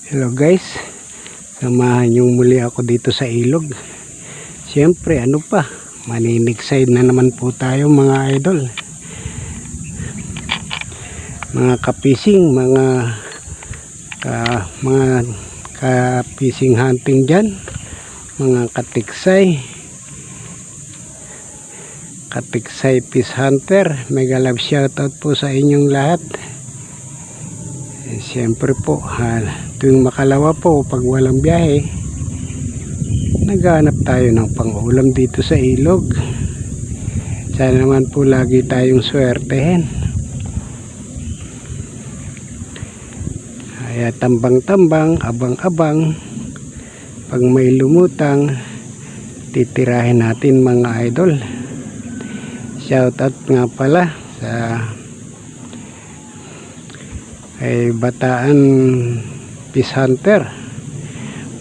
Hello guys, samahan yung muli ako dito sa ilog. Siyempre ano pa, maninig side na naman po tayo mga idol, mga kapising, mga kapising hunting dyan, mga katiksay fish hunter. Mega love shoutout po sa inyong lahat. Siyempre po, tuwing makalawa po pag walang biyahe, naghanap tayo ng pang-ulam dito sa ilog. Sana naman po lagi tayong swertehin. Kaya tambang-tambang, abang-abang, pag may lumutang, titirahin natin mga idol. Shoutout nga pala sa ay Bataan Fish Hunter,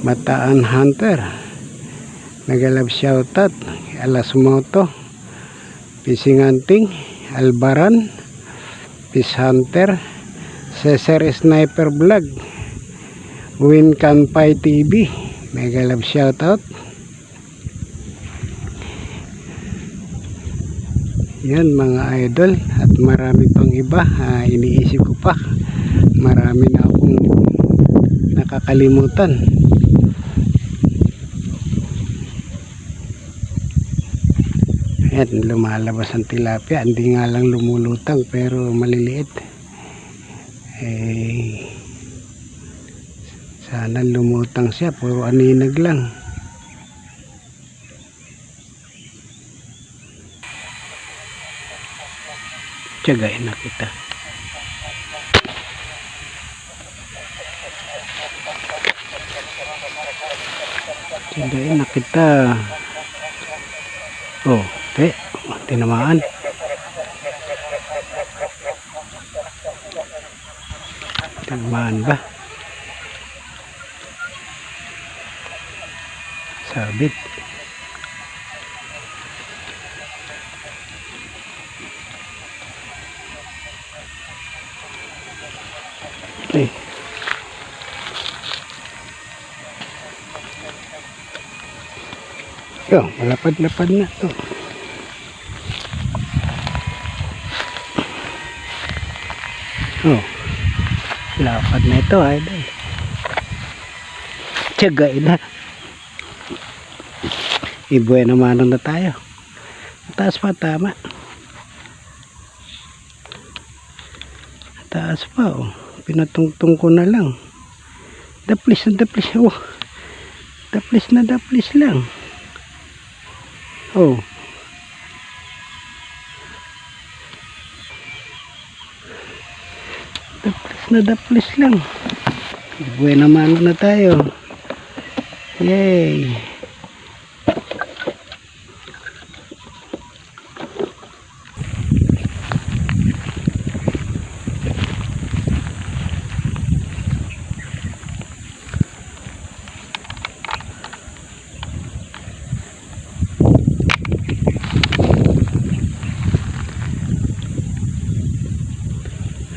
Bataan Hunter. Mega love shoutout Alas Moto Fishing Hunting, Albaran Fish Hunter, Cesar Sniper Vlog, Win Kanpay TV. Mega love shoutout. Yan mga idol, at marami pang iba. Iniisip ko pa, marami na akong nakakalimutan. Ayan, lumalabas ang tilapia. Hindi nga lang lumulutang pero maliliit. Sana lumutang siya, puro aninag lang. Tiyagain na kita. Tiyagain na kita. Oh, tinamaan. Tinamaan ba? Sabit. Malapad-lapad na to. Lapad na ito idol. Tiyagain na. Ibuhay naman na tayo. Taas pa, tama. Taas pa, oh. Pinatungtong ko na lang. Daplis na daplis. Oh. Daplis na daplis lang. Oh. Daplis lang. Buhay naman na tayo. Yay.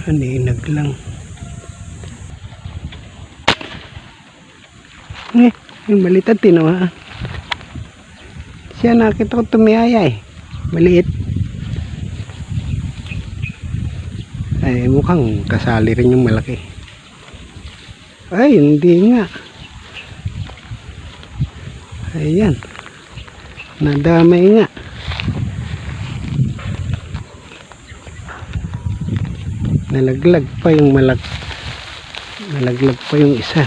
Aninag lang. Yung maliit at tinamaan. Siya, nakita ko tumiyaya maliit. Ay, mukhang kasali rin yung malaki. Ay, hindi nga. Ayan. Nadamay nga. Nalaglag pa yung nalaglag pa yung isa.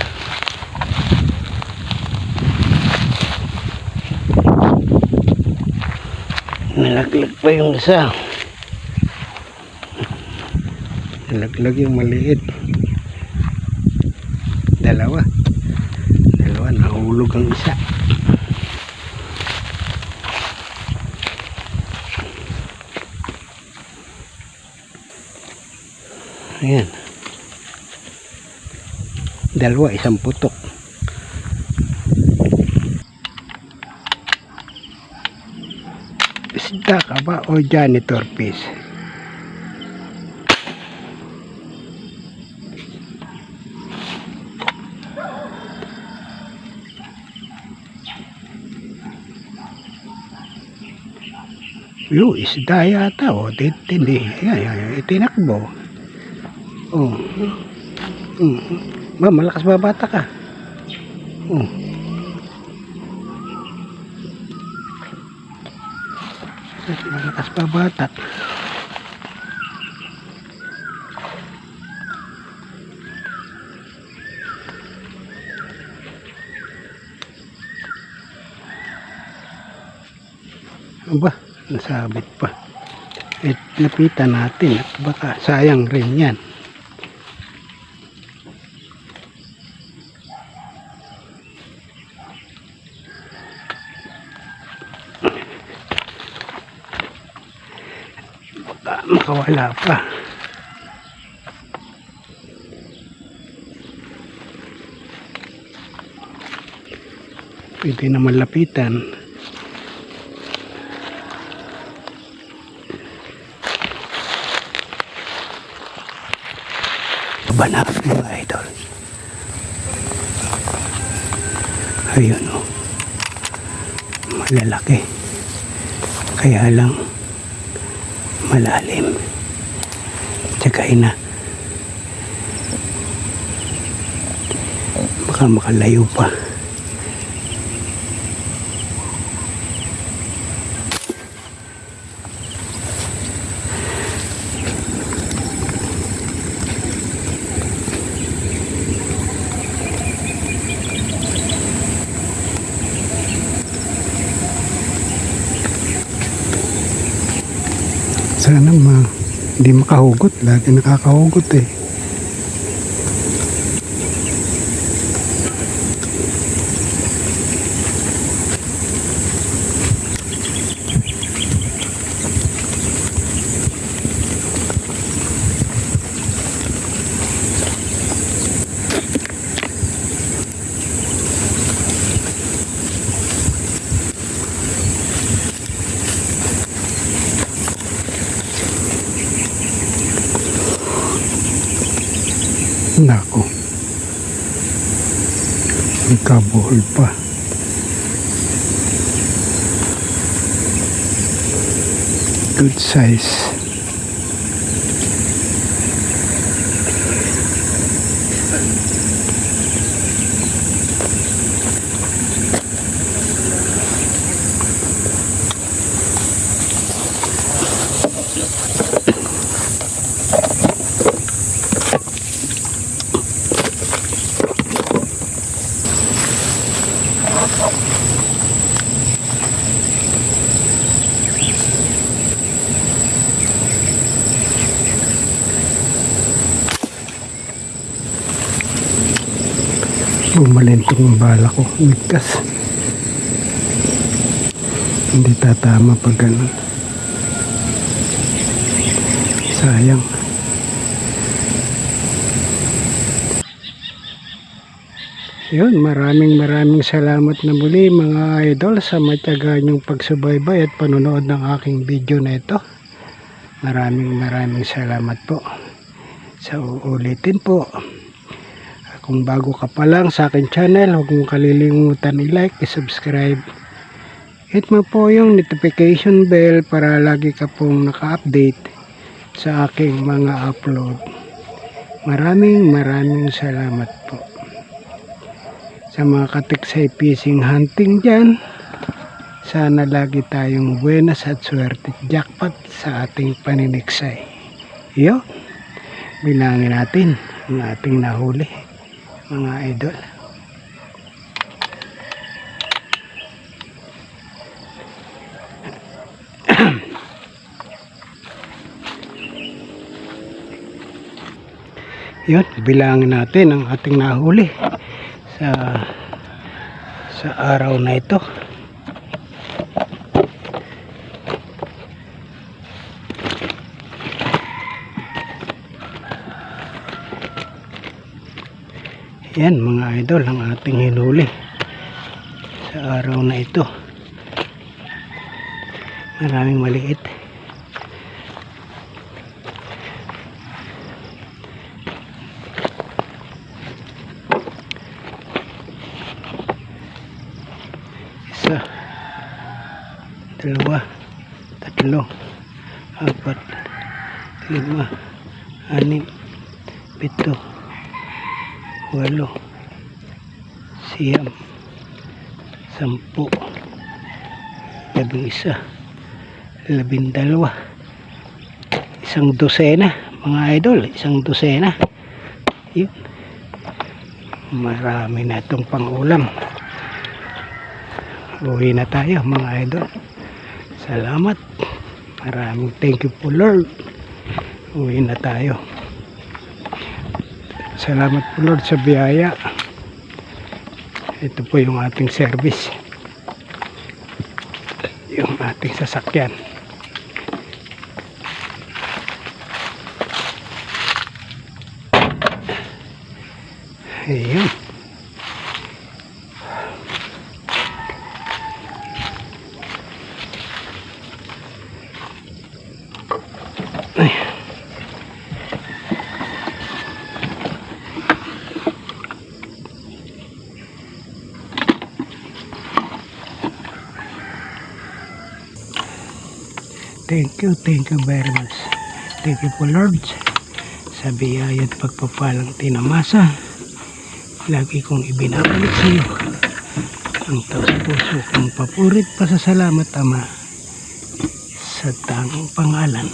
Nalaglag pa yung isa. Nalaglag yung maliit. Dalawa nahulog ang isa. Ayan. Dalawa, isang putok. Isda ka ba o janitor fish? Yo, isda yata. O, tindi. Ayan, itinakbo. Oh. Ba, malakas ba bata ka? Oh. Malakas ba bata? Aba, nasabit pa. Lapitan natin at baka sayang rin yan. Baka makawala pa. Pwede naman lapitan. Banak mga idol. Ayun o. Malalaki. Kaya lang malalim. Tsaka na. Baka makalayo pa. Sana hindi makahugot. Lagi nakakahugot eh. Nako, nagkabuhol pa. Good size. Bumalintong ang bala ko, migkas. Hindi tatama pag ganun. Sayang. Yun, maraming salamat na muli mga idol sa matyaga niyong pagsubaybay at panonood ng aking video na ito. Maraming salamat po. Sa uulitin po. Kung bago ka pa lang sa akin channel, huwag mong kalilimutan i-like, i-subscribe. Hit mo po yung notification bell para lagi ka pong naka-update sa aking mga upload. Maraming salamat po. Sa mga katiksay fishing hunting dyan, sana lagi tayong buenas at swerte jackpot sa ating paniniksay. Yo, bilangin natin ang ating nahuli. Mga idol, yun, bilangin natin ang ating nahuli sa araw na ito. Yan mga idol ang ating hinuli sa araw na ito. Maraming maliit. Isa, dalawa, tatlo. tatlo, apat, lima, anim, pito, walo, siyam, sampu, 11, 12, isang dosena mga idol, isang dosena. Yun, marami na itong pang-ulam. Uwi na tayo mga idol. Salamat, maraming thank you po Lord. Uwi na tayo. Salamat po Lord sa biyaya. Ito po yung ating service, yung ating sasakyan. Ayun. Ay. Thank you very much. Thank you po Lord sa biyaya at pagpapalang tinamasa. Lagi kong ibinabalik sa iyo ang taus-puso kong papurit pasasalamat Ama sa tanging pangalan